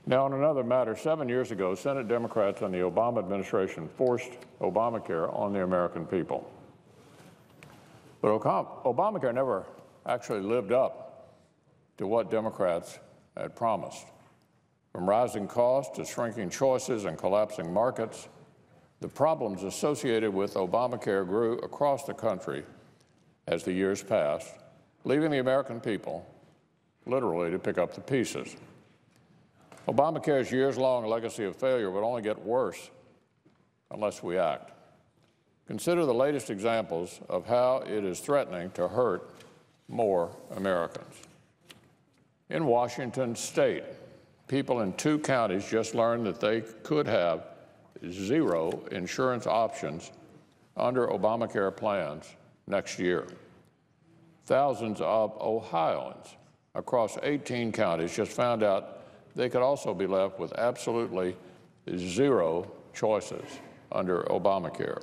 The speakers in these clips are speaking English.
Now, on another matter, 7 years ago, Senate Democrats and the Obama administration forced Obamacare on the American people. But Obamacare never actually lived up to what Democrats had promised. From rising costs to shrinking choices and collapsing markets, the problems associated with Obamacare grew across the country as the years passed, leaving the American people literally to pick up the pieces. Obamacare's years-long legacy of failure would only get worse unless we act. Consider the latest examples of how it is threatening to hurt more Americans. In Washington State, people in 2 counties just learned that they could have 0 insurance options under Obamacare plans next year. Thousands of Ohioans across 18 counties just found out they could also be left with absolutely 0 choices under Obamacare.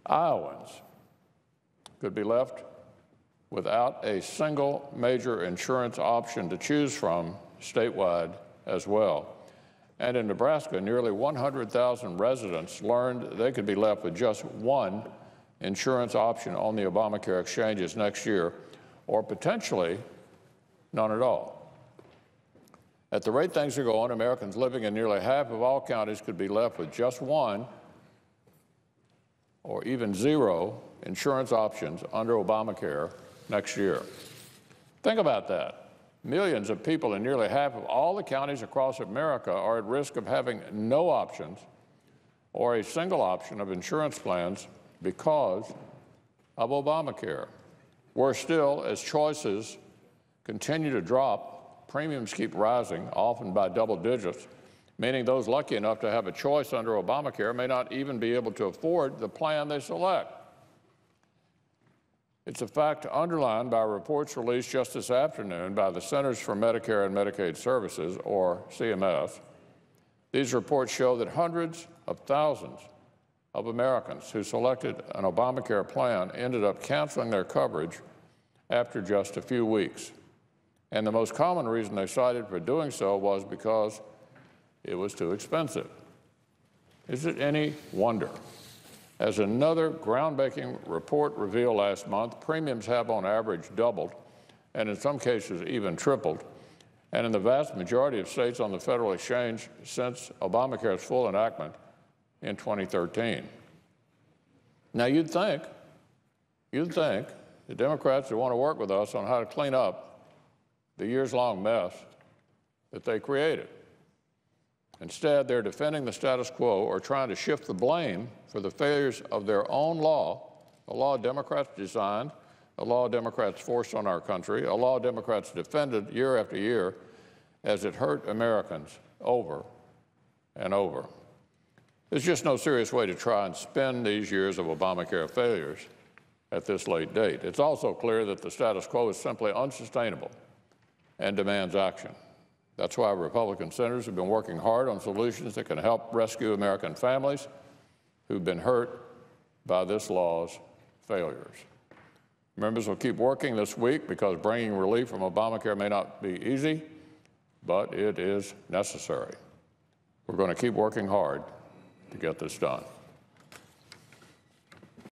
Iowans could be left without a single major insurance option to choose from statewide as well. And in Nebraska, nearly 100,000 residents learned they could be left with just 1 insurance option on the Obamacare exchanges next year, or potentially none at all. At the rate things are going, Americans living in nearly half of all counties could be left with just 1 or even 0 insurance options under Obamacare next year. Think about that. Millions of people in nearly half of all the counties across America are at risk of having no options or a single option of insurance plans because of Obamacare. Worse still, as choices continue to drop, premiums keep rising, often by double digits, meaning those lucky enough to have a choice under Obamacare may not even be able to afford the plan they select. It's a fact underlined by reports released just this afternoon by the Centers for Medicare and Medicaid Services, or CMS. These reports show that hundreds of thousands of Americans who selected an Obamacare plan ended up canceling their coverage after just a few weeks. And the most common reason they cited for doing so was because it was too expensive. Is it any wonder? As another groundbreaking report revealed last month, premiums have on average doubled, and in some cases even tripled, and in the vast majority of states on the federal exchange since Obamacare's full enactment in 2013. Now you'd think the Democrats would want to work with us on how to clean up the years-long mess that they created. Instead, they're defending the status quo or trying to shift the blame for the failures of their own law, a law Democrats designed, a law Democrats forced on our country, a law Democrats defended year after year as it hurt Americans over and over. There's just no serious way to try and spin these years of Obamacare failures at this late date. It's also clear that the status quo is simply unsustainable and demands action. That's why Republican senators have been working hard on solutions that can help rescue American families who've been hurt by this law's failures. Members will keep working this week because bringing relief from Obamacare may not be easy, but it is necessary. We're going to keep working hard to get this done.